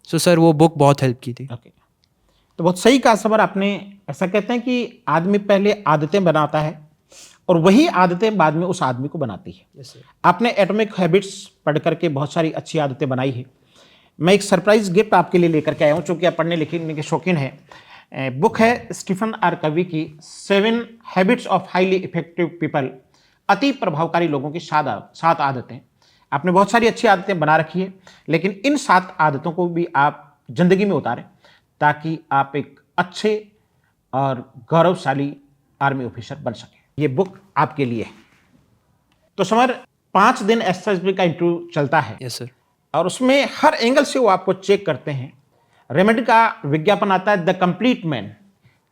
So sir वो बुक बहुत हेल्प की थी। तो बहुत सही कहा समर आपने। ऐसा कहते हैं कि आदमी पहले आदतें बनाता है और वही आदतें बाद में उस आदमी को बनाती है। आपने एटॉमिक हैबिट्स पढ़ करके बहुत सारी अच्छी आदतें बनाई है। मैं एक सरप्राइज गिफ्ट आपके लिए लेकर के आया हूँ, चूँकि आप पढ़ने लिखने के शौकीन हैं। बुक है स्टीफन आर कवी की 7 habits of highly effective people, अति प्रभावकारी लोगों की 7 आदतें। आपने बहुत सारी अच्छी आदतें बना रखी है, लेकिन इन 7 आदतों को भी आप जिंदगी में उतारें ताकि आप एक अच्छे और गौरवशाली आर्मी ऑफिसर बन सकें। ये बुक आपके लिए है। तो समर 5 दिन एसएसबी का इंटरव्यू चलता है यस सर। और उसमें हर एंगल से वो आपको चेक करते हैं। रेमेडी का विज्ञापन आता है द कंप्लीट मैन,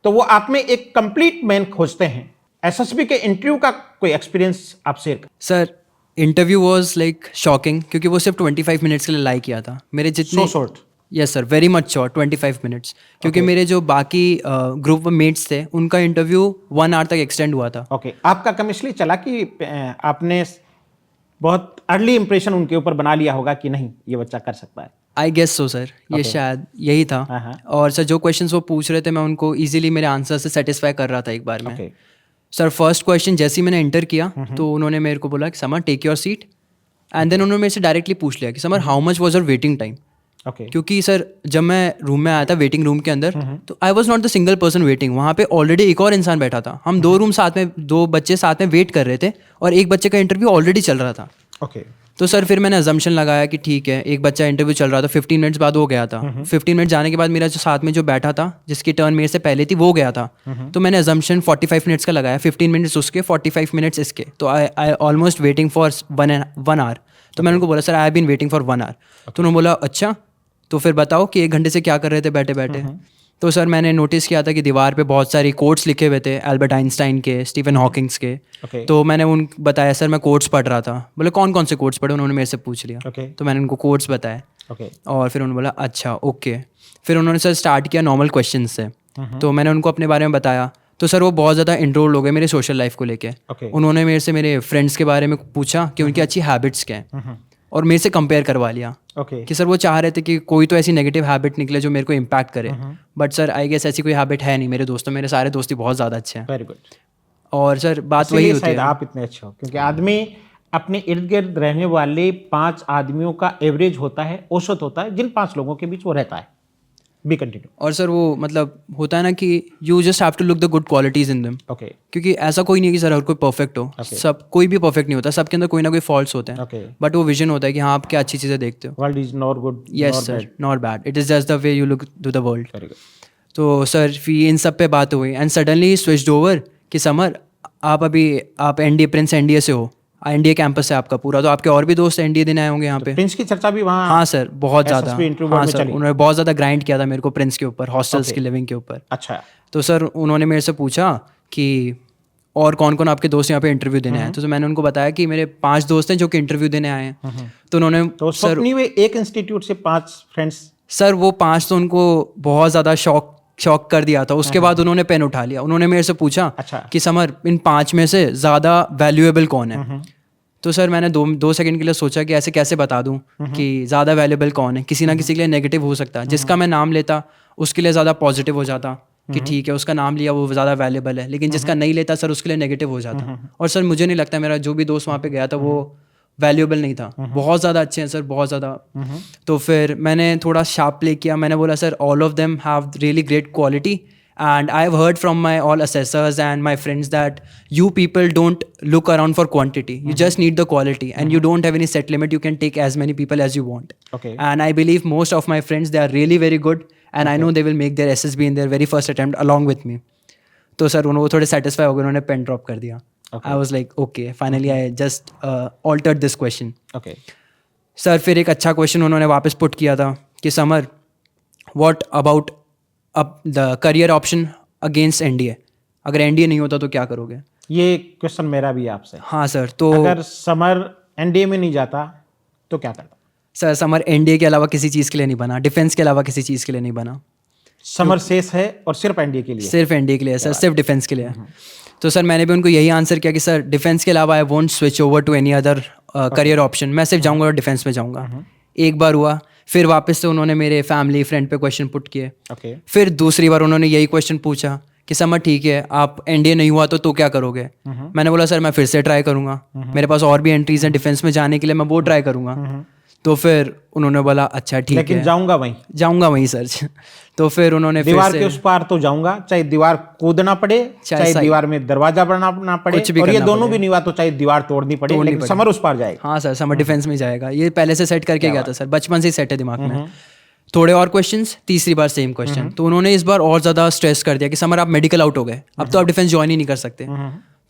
तो वो आप में एक कंप्लीट मैन खोजते हैं। एसएसबी के इंटरव्यू का कोई एक्सपीरियंस आप शेयर करें। Sir interview was like shocking, क्योंकि वो सिर्फ 25 मिनट्स के लिए लाइक किया था। मेरे जितने so short. Yes sir, very much short, 25 minutes. क्योंकि मेरे जो बाकी ग्रुप मेट्स थे उनका इंटरव्यू 1 आवर तक एक्सटेंड हुआ था। ओके, आपका कम इसलिए चला कि आपने बहुत अर्ली इंप्रेशन उनके ऊपर बना लिया होगा कि नहीं ये बच्चा कर सकता है। आई गेस सो सर, ये शायद यही था। और सर जो क्वेश्चंस वो पूछ रहे थे मैं उनको इजीली मेरे आंसर से सेटिस्फाई कर रहा था एक बार में। ओके। सर फर्स्ट क्वेश्चन जैसे ही मैंने एंटर किया तो उन्होंने मेरे को बोला कि Samar take your seat, and then उन्होंने मेरे से डायरेक्टली पूछ लिया कि Samar how much was your waiting time. Okay. क्योंकि सर जब मैं रूम में आया था वेटिंग रूम के अंदर, तो I was not the single person waiting, वहाँ पे ऑलरेडी एक और इंसान बैठा था। हम 2 रूम साथ में, 2 बच्चे साथ में वेट कर रहे थे और एक बच्चे का इंटरव्यू ऑलरेडी चल रहा था। ओके। तो सर फिर मैंने अजम्पशन लगाया कि ठीक है, एक बच्चा इंटरव्यू चल रहा था, 15 मिनट्स बाद वो गया था। 15 मिनट जाने के बाद मेरा जो साथ में जो बैठा था जिसकी टर्न मेरे से पहले थी वो गया था। तो मैंने अजम्पशन 45 मिनट्स का लगाया, 15 मिनट्स उसके, 45 मिनट्स इसके। तो I almost waiting for 1 hour. तो मैंने उनको बोला sir I have been waiting for 1 hour. तो उन्होंने बोला अच्छा, तो फिर बताओ कि 1 घंटे से क्या कर रहे थे बैठे बैठे। तो सर मैंने नोटिस किया था कि दीवार पे बहुत सारी कोट्स लिखे हुए थे, एल्बर्ट आइंस्टाइन के, स्टीफन हॉकिंग्स के। Okay. तो मैंने उन बताया सर मैं कोट्स पढ़ रहा था। बोले कौन कौन से कोट्स पढ़े, उन्होंने मेरे से पूछ लिया। Okay. तो मैंने उनको कोट्स बताए। ओके। और फिर उन्होंने बोला अच्छा ओके। फिर उन्होंने सर स्टार्ट किया नॉर्मल क्वेश्चन से। तो मैंने उनको अपने बारे में बताया। तो सर वो बहुत ज़्यादा इंट्रोल हो गए मेरे सोशल लाइफ को लेके। Okay. उन्होंने मेरे से मेरे फ्रेंड्स के बारे में पूछा कि उनकी अच्छी हैबिट्स क्या हैं, और मेरे से कंपेयर करवा लिया ओके। कि सर वो चाह रहे थे कि कोई तो ऐसी नेगेटिव हैबिट निकले जो मेरे को इम्पैक्ट करे। बट सर आई गेस ऐसी कोई हैबिट है नहीं मेरे दोस्तों, मेरे सारे दोस्त ही बहुत ज़्यादा अच्छे हैं। Very good. और सर बात वही होती शायद है। आप इतने अच्छे हो, क्योंकि आदमी अपने इर्द गिर्द रहने वाले 5 आदमियों का एवरेज होता है, औसत होता है, जिन 5 लोगों के बीच वो रहता है। B continue. और सर वो मतलब होता है ना कि you just have to look the good qualities in them. Okay. क्योंकि ऐसा कोई नहीं है कि सर हर कोई परफेक्ट हो। सब कोई भी परफेक्ट नहीं होता, सबके अंदर कोई ना कोई फॉल्ट्स होते हैं। ओके। बट वो विजन होता है कि हाँ आप क्या अच्छी चीज़ें देखते हो। World is not good. Yes sir, not bad, it is just the way you look to the world. Very good. तो सर फिर इन सब पे बात हुई एंड सडनली स्विच्ड ओवर कि समर आप एनडीए प्रिंस एनडीए से हो, एनडीए कैंपस है आपका पूरा, तो आपके और भी दोस्त एनडीए देने आए होंगे यहाँ पे। प्रिंस की चर्चा भी वहाँ। हाँ सर बहुत ज़्यादा। SSB इंटरव्यू हाँ में सर चली। उन्होंने बहुत ज़्यादा ग्राइंड किया था मेरे को प्रिंस के ऊपर, हॉस्टल्स की लिविंग के ऊपर। अच्छा। तो सर उन्होंने मेरे से पूछा कि और कौन कौन आपके दोस्त यहाँ पे इंटरव्यू देने आए। तो मैंने उनको बताया कि मेरे 5 दोस्त हैं जो कि इंटरव्यू देने आए हैं। तो उन्होंने तो स्वप्नी में एक इंस्टीट्यूट से 5 फ्रेंड्स। सर वो 5 तो उनको बहुत ज़्यादा शॉक कर दिया था। उसके बाद उन्होंने पेन उठा लिया, उन्होंने मेरे से पूछा अच्छा। कि समर इन 5 में से ज़्यादा वैल्यूएबल कौन है। तो सर मैंने 2 सेकंड के लिए सोचा कि ऐसे कैसे बता दूं कि ज़्यादा वैल्यूएबल कौन है। किसी ना किसी के लिए नेगेटिव हो सकता है, जिसका मैं नाम लेता उसके लिए ज़्यादा पॉजिटिव हो जाता कि ठीक है उसका नाम लिया वो ज़्यादा वैल्यूएबल है, लेकिन जिसका नहीं लेता सर उसके लिए नेगेटिव हो जाता। और सर मुझे नहीं लगता मेरा जो भी दोस्त वहाँ पे गया था वो वैल्यूएबल नहीं था। बहुत ज़्यादा अच्छे हैं सर, बहुत ज़्यादा। तो फिर मैंने थोड़ा शार्प प्ले किया, मैंने बोला sir all of them have really great quality and I have heard from my all assessors and my friends that you people don't look around for quantity, you just need the quality, and you don't have any set limit, you can take as many people as you want. Okay. And I believe most of my friends, they are really very good, and I know they will make their SSB in their very first attempt along with me. तो sir वो थोड़े satisfy हो गए, उन्होंने pen drop कर दिया। I was like okay, finally I just altered this question. Okay. Sir फिर एक अच्छा क्वेश्चन उन्होंने वापस पुट किया था कि समर व्हाट अबाउट अब the career option against NDA, अगर एनडीए नहीं होता तो क्या करोगे। ये क्वेश्चन मेरा भी आपसे। हाँ सर। तो अगर समर एनडीए में नहीं जाता तो क्या करता? सर समर एनडीए के अलावा किसी चीज़ के लिए नहीं बना, डिफेंस के अलावा किसी चीज़ के लिए नहीं बना। समर शेष है और सिर्फ एनडीए के लिए। सिर्फ एनडीए के लिए सर, सिर्फ डिफेंस के लिए। तो सर मैंने भी उनको यही आंसर किया कि सर डिफेंस के अलावा I won't switch over to any other career option, मैं सिर्फ जाऊँगा और डिफेंस में जाऊँगा। एक बार हुआ, फिर वापस से उन्होंने मेरे फैमिली फ्रेंड पे क्वेश्चन पुट किए। ओके। फिर दूसरी बार उन्होंने यही क्वेश्चन पूछा कि समर ठीक है, आप एनडीए नहीं हुआ तो क्या करोगे? मैंने बोला सर मैं फिर से ट्राई करूँगा, मेरे पास और भी एंट्रीज हैं डिफेंस में जाने के लिए, मैं वो ट्राई करूँगा। तो फिर उन्होंने बोला अच्छा ठीक लेकिन है, जाऊंगा वहीं सर। तो फिर उन्होंने फिर दीवार से के उस पार तो जाऊंगा, चाहे दीवार कूदना पड़े, चाहे साइड- दीवार में दरवाजा बनाना पड़े, कुछ भी और ये करना दोनों पड़े। भी नहीं हुआ तो चाहे दीवार तोड़नी पड़े, लेकिन समर उस पार जाएगा। हाँ सर, समर डिफेंस में जाएगा, ये पहले से सेट करके गया था सर, बचपन से ही सेट है दिमाग में। थोड़े और क्वेश्चंस, तीसरी बार सेम क्वेश्चन, तो उन्होंने इस बार और ज़्यादा स्ट्रेस कर दिया कि समर आप मेडिकल आउट हो गए, अब तो आप डिफेंस ज्वाइन ही नहीं कर सकते।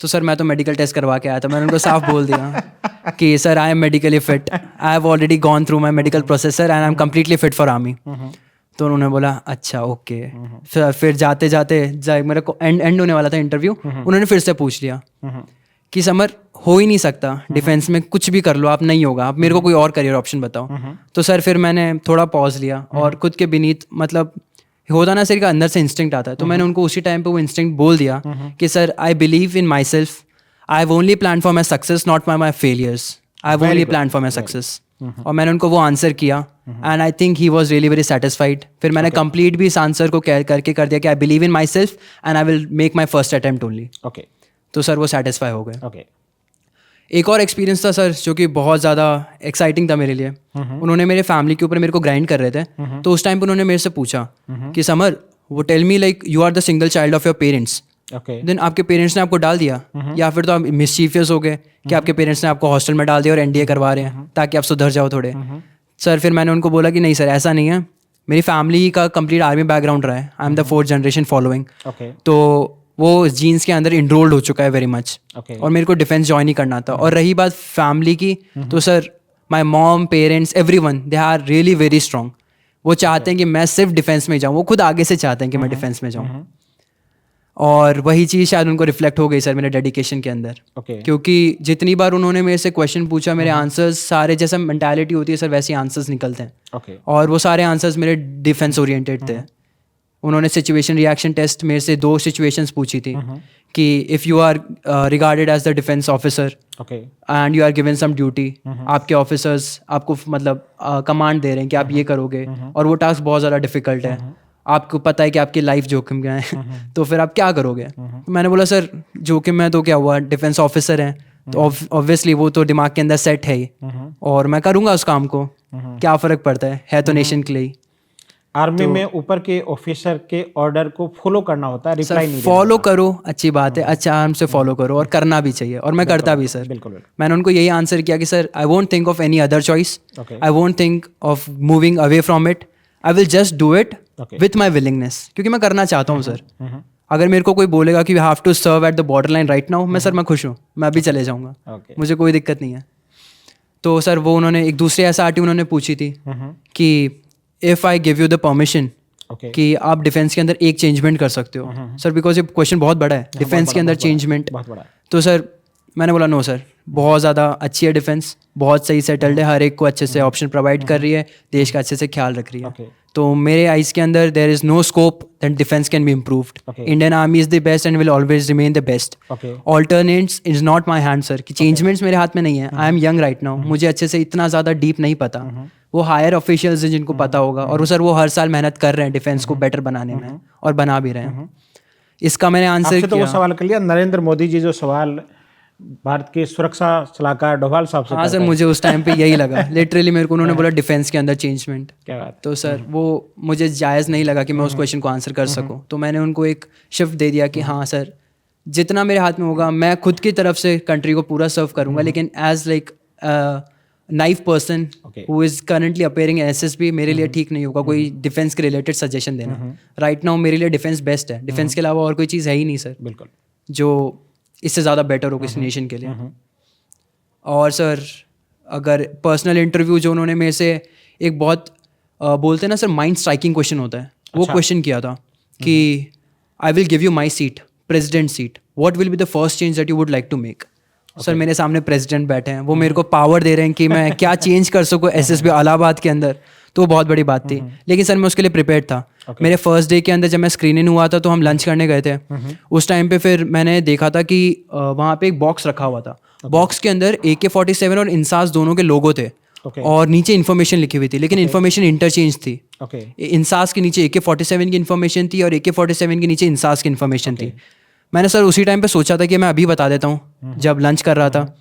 तो सर मैं तो मेडिकल टेस्ट करवा के आया था, मैंने उनको साफ बोल दिया कि sir I M medically fit, I have already gone through my medical process and I am completely fit for army. तो उन्होंने बोला अच्छा ओके। फिर जाते जाते मेरे को एंड होने वाला था इंटरव्यू, उन्होंने फिर से पूछ लिया कि समर हो ही नहीं सकता डिफेंस में, कुछ भी कर लो आप, नहीं होगा, आप मेरे को कोई और करियर ऑप्शन बताओ। तो सर फिर मैंने थोड़ा पॉज लिया और खुद के बीनीत, मतलब होता ना सर का अंदर से इंस्टिंक्ट आता है, तो मैंने उनको उसी टाइम पे वो इंस्टिंक्ट बोल दिया कि sir I believe in my self, I have only plan for my success not my failures, I have only plan for my success. और मैंने उनको वो आंसर किया and I think he was really very satisfied. फिर मैंने complete भी इस answer को करके कर दिया कि I believe in my self and I will make my first attempt only. Okay तो सर वो सेटिस्फाई हो गए। ओके। एक और एक्सपीरियंस था सर जो कि बहुत ज़्यादा एक्साइटिंग था मेरे लिए। उन्होंने मेरे फैमिली के ऊपर मेरे को ग्राइंड कर रहे थे, तो उस टाइम पे उन्होंने मेरे से पूछा कि समर वो tell me like you are the single child of your parents, okay. Then आपके पेरेंट्स ने आपको डाल दिया या फिर तो आप मिसचीफियस हो गए कि आपके पेरेंट्स ने आपको हॉस्टल में डाल दिया और एनडीए करवा रहे हैं ताकि आप सुधर जाओ थोड़े। सर फिर मैंने उनको बोला कि नहीं सर ऐसा नहीं है, मेरी फैमिली का कंप्लीट आर्मी बैकग्राउंड रहा है, I am the 4th generation following, okay. तो वो जीन्स के अंदर इनरोल्ड हो चुका है वेरी मच, ओके। और मेरे को डिफेंस ज्वाइन ही करना था। और रही बात फैमिली की, तो sir my mom, parents, everyone they are really very strong. वो चाहते हैं कि मैं सिर्फ डिफेंस में जाऊँ, वो खुद आगे से चाहते हैं कि मैं डिफेंस में जाऊँ, और वही चीज़ शायद उनको रिफ्लेक्ट हो गई सर मेरे डेडिकेशन के अंदर। ओके। क्योंकि जितनी बार उन्होंने मेरे से क्वेश्चन पूछा, मेरे आंसर्स सारे, जैसा मेंटालिटी होती है सर वैसे आंसर्स निकलते हैं, ओके। और वो सारे आंसर्स मेरे डिफेंस ओरिएंटेड थे। उन्होंने सिचुएशन रिएक्शन टेस्ट मेरे से 2 सिचुएशंस पूछी थी कि if you are regarded as the defence officer okay. And you are given some duty, आपके ऑफिसर्स आपको मतलब कमांड दे रहे हैं कि आप ये करोगे, और वो टास्क बहुत ज़्यादा डिफिकल्ट है, आपको पता है कि आपकी लाइफ जोखिम में है, तो फिर आप क्या करोगे? तो मैंने बोला सर जोखिम है तो क्या हुआ, डिफेंस ऑफिसर हैं तो ऑब्वियसली वो तो दिमाग के अंदर सेट है ही, और मैं करूँगा उस काम को, क्या फ़र्क पड़ता है तो नेशन के लिए ही। आर्मी में ऊपर के ऑफिसर के ऑर्डर को फॉलो करना होता है, रिप्लाई नहीं देना फॉलो करो, अच्छी बात है, अच्छा आराम से फॉलो करो, और करना भी चाहिए, और मैं करता भी सर। बिल्कुल बिल्कुल। मैंने उनको यही आंसर किया कि sir I won't think of any other choice, Okay. I won't think of moving away from it, I will just do it Okay. With my willingness, क्योंकि मैं करना चाहता हूँ सर। अगर मेरे को कोई बोलेगा कि we have to serve at the border line right now, मैं खुश हूँ, मैं अभी चले जाऊँगा, Okay. मुझे कोई दिक्कत नहीं है। तो सर वो उन्होंने एक दूसरी एसआरटी उन्होंने पूछी थी कि if I give you the permission okay. कि आप डिफेंस के अंदर एक चेंजमेंट कर सकते हो सर, बिकॉज ये क्वेश्चन बहुत बड़ा है, डिफेंस के अंदर चेंजमेंट। बहुत बड़ा। तो सर मैंने बोला नो सर, बहुत ज़्यादा अच्छी है डिफेंस, बहुत सही सेटल्ड है, हर एक को अच्छे से ऑप्शन प्रोवाइड कर रही है, देश का अच्छे से ख्याल रख रही है। Okay. तो मेरे आइज़ के अंदर there is no scope that defence can be improved. Okay. Indian army is the best and will always remain the best. Okay. Alternates is not my hand sir, कि चेंजमेंट्स मेरे हाथ में नहीं है, I am young right now, मुझे अच्छे से इतना ज़्यादा डीप नहीं पता, वो हायर ऑफिशियल्स हैं जिनको पता होगा, और वो सर वो हर साल मेहनत कर रहे हैं डिफेंस को बेटर बनाने में, और बना भी रहे हैं। इसका मैंने आंसर आपसे तो वो किया। सवाल कर लिया, नरेंद्र मोदी जी जो सवाल भारत के सुरक्षा सलाहकार डोभाल साहब से हाँ सर, करते हैं। मुझे उस टाइम पे यही लगा, लिटरली मेरे को उन्होंने बोला डिफेंस के अंदर चेंजमेंट, क्या बात। तो सर वो मुझे जायज़ नहीं लगा कि मैं उस क्वेश्चन को आंसर कर सकूं, तो मैंने उनको एक शिफ्ट दे दिया कि हाँ सर जितना मेरे हाथ में होगा मैं खुद की तरफ से कंट्री को पूरा सर्व करूंगा, लेकिन as like naive person Okay. Who is currently appearing SSB मेरे लिए ठीक नहीं होगा कोई डिफेंस के रिलेटेड सजेशन देना। राइट नाउ मेरे लिए डिफेंस बेस्ट है, डिफेंस के अलावा और कोई चीज़ है ही नहीं सर बिल्कुल। जो इससे ज़्यादा बेटर हो किसी नेशन के लिए। और सर अगर पर्सनल इंटरव्यू जो उन्होंने मेरे से एक बहुत बोलते हैं ना सर माइंड स्ट्राइकिंग क्वेश्चन होता है, वो क्वेश्चन किया था कि I will give you my seat, president seat, what will be the first change that you would like to make. Sir मेरे सामने प्रेसिडेंट बैठे हैं, वो मेरे को पावर दे रहे हैं कि मैं क्या चेंज कर सकूँ एसएसबी इलाहाबाद के अंदर, तो वो बहुत बड़ी बात थी, लेकिन सर मैं उसके लिए प्रिपेयर्ड था। मेरे फर्स्ट डे के अंदर जब मैं स्क्रीनिंग हुआ था तो हम लंच करने गए थे, उस टाइम पे फिर मैंने देखा था कि वहाँ पे एक बॉक्स रखा हुआ था, बॉक्स के अंदर AK-47 और इंसास दोनों के लोगो थे, Okay. और नीचे इन्फॉर्मेशन लिखी हुई थी, लेकिन इन्फॉर्मेशन इंटरचेंज थी। ओके इंसास के नीचे AK-47 की इन्फॉर्मेशन थी और AK-47 के नीचे इंसास की इन्फॉर्मेशन थी। मैंने सर उसी टाइम पे सोचा था कि मैं अभी बता देता हूँ जब लंच कर रहा था,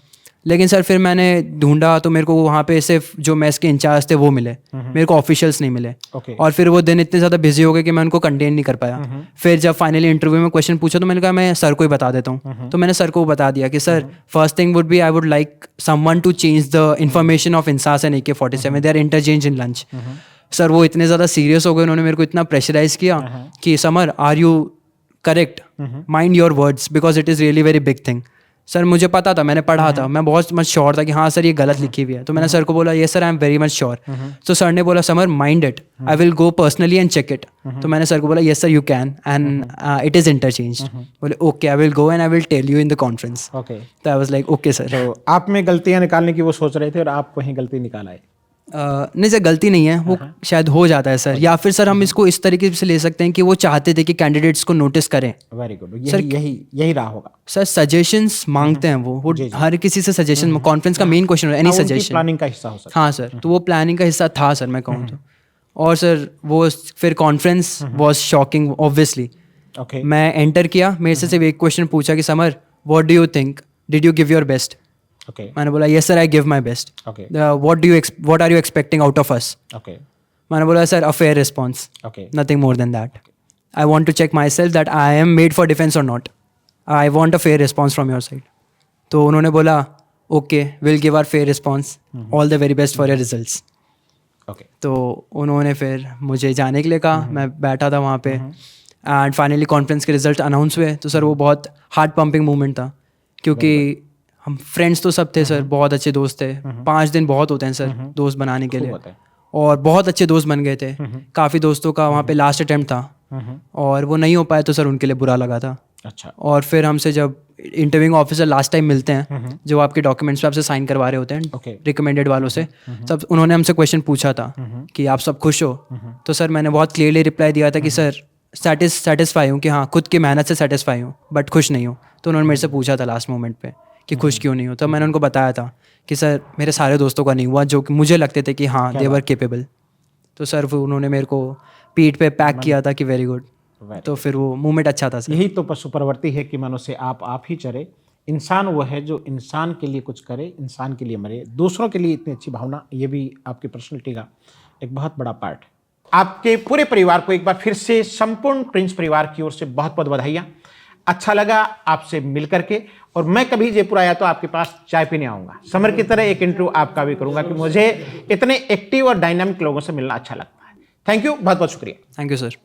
लेकिन सर फिर मैंने ढूंढा तो मेरे को वहाँ पे सिर्फ जो मेस के इंचार्ज थे वो मिले, मेरे को ऑफिशियल्स नहीं मिले। ओके और फिर वो दिन इतने ज़्यादा बिजी हो गए कि मैं उनको कंटेन नहीं कर पाया। फिर जब फाइनली इंटरव्यू में क्वेश्चन पूछा तो मैंने कहा मैं सर को ही बता देता हूँ। तो मैंने सर को बता दिया कि sir first thing would be I would like someone to change the information of INSAS and AK-47, they are interchange in lunch. Sir वो इतने ज़्यादा सीरियस हो गए, उन्होंने मेरे को इतना प्रेशराइज किया कि Samar are you correct, mind your words because it is really very big thing. Sir मुझे पता था, मैंने पढ़ा था, मैं बहुत मच श्योर था कि हाँ सर ये गलत लिखी हुई है। तो मैंने सर को बोला yes sir I am very much sure. तो सर ने बोला summer mind it, I will go personally and check it. तो मैंने सर को बोला yes sir you can and it is interchange. बोले okay I will go and I will tell you in the conference. Okay तो I was like okay sir. तो आप में गलतियां निकालने की वो सोच रहे थे और आप वहीं गलती निकाल आए। नहीं सर गलती नहीं है, वो शायद हो जाता है सर, या फिर सर हम इसको इस तरीके से ले सकते हैं कि वो चाहते थे कि कैंडिडेट्स को नोटिस करें। वेरी गुड, यही रहा होगा। सर सजेशंस मांगते हैं वो हर किसी से सजेशन, कॉन्फ्रेंस का main question any suggestion planning का हिस्सा हो सकता हाँ सर, तो वो प्लानिंग का हिस्सा था सर मैं कहूँ तो। और सर वो फिर कॉन्फ्रेंस वॉज शॉकिंग ऑब्वियसली। है। ओके मैं एंटर किया, मेरे से सिर्फ एक क्वेश्चन पूछा कि Samar what do you think, did you give your best? Okay मैंने बोला yes sir I give my best. Okay what are you expecting out of us? Okay मैंने बोला sir a fair response, okay nothing more than that. I want to check myself that I am made for defense or not. I want a fair response from your side. तो उन्होंने बोला okay, we'll give our fair response. All the very best for your results. Okay तो उन्होंने फिर मुझे जाने के लिए कहा, मैं बैठा था वहाँ पे एंड फाइनली कॉन्फ्रेंस के रिजल्ट अनाउंस हुए। तो सर वो बहुत हार्ट पंपिंग मोमेंट था, क्योंकि हम फ्रेंड्स तो सब थे सर, बहुत अच्छे दोस्त थे। 5 दिन बहुत होते हैं सर दोस्त बनाने के लिए, होता है। और बहुत अच्छे दोस्त बन गए थे। काफ़ी दोस्तों का वहाँ पे लास्ट अटेम्प्ट था और वो नहीं हो पाया, तो सर उनके लिए बुरा लगा था। अच्छा और फिर हमसे जब इंटरव्यूइंग ऑफिसर लास्ट टाइम मिलते हैं, जो आपके डॉक्यूमेंट्स पे आपसे साइन करवा रहे होते Okay. हैं रिकमेंडेड वालों से, तब उन्होंने हमसे क्वेश्चन पूछा था कि आप सब खुश हो? तो सर मैंने बहुत क्लियरली रिप्लाई दिया था कि सर सेटिस्फाई हूँ, कि हाँ खुद की मेहनत से सेटिस्फाई हूँ, बट खुश नहीं हूँ। तो उन्होंने मेरे से पूछा था लास्ट मोमेंट पे कि खुश क्यों नहीं हो? तो मैंने उनको बताया था कि सर मेरे सारे दोस्तों का नहीं हुआ जो कि मुझे लगते थे कि हाँ दे वर केपेबल। तो सर वो उन्होंने मेरे को पीठ पे पैक किया था कि वेरी गुड। तो फिर वो मूवमेंट अच्छा था सर। यही तो पशु प्रवृत्ति है कि मनुष्य आप ही चरे। इंसान वो है जो इंसान के लिए कुछ करे, इंसान के लिए मरे। दूसरों के लिए इतनी अच्छी भावना, ये भी आपकी पर्सनैलिटी का एक बहुत बड़ा पार्ट है। आपके पूरे परिवार को एक बार फिर से संपूर्ण प्रिंस परिवार की ओर से बहुत बहुत बधाइयाँ। अच्छा लगा आपसे मिल करके, और मैं कभी जयपुर आया तो आपके पास चाय पीने आऊँगा। समर की तरह एक इंटरव्यू आपका भी करूँगा कि मुझे इतने एक्टिव और डायनामिक लोगों से मिलना अच्छा लगता है। थैंक यू, बहुत बहुत शुक्रिया। Thank you sir.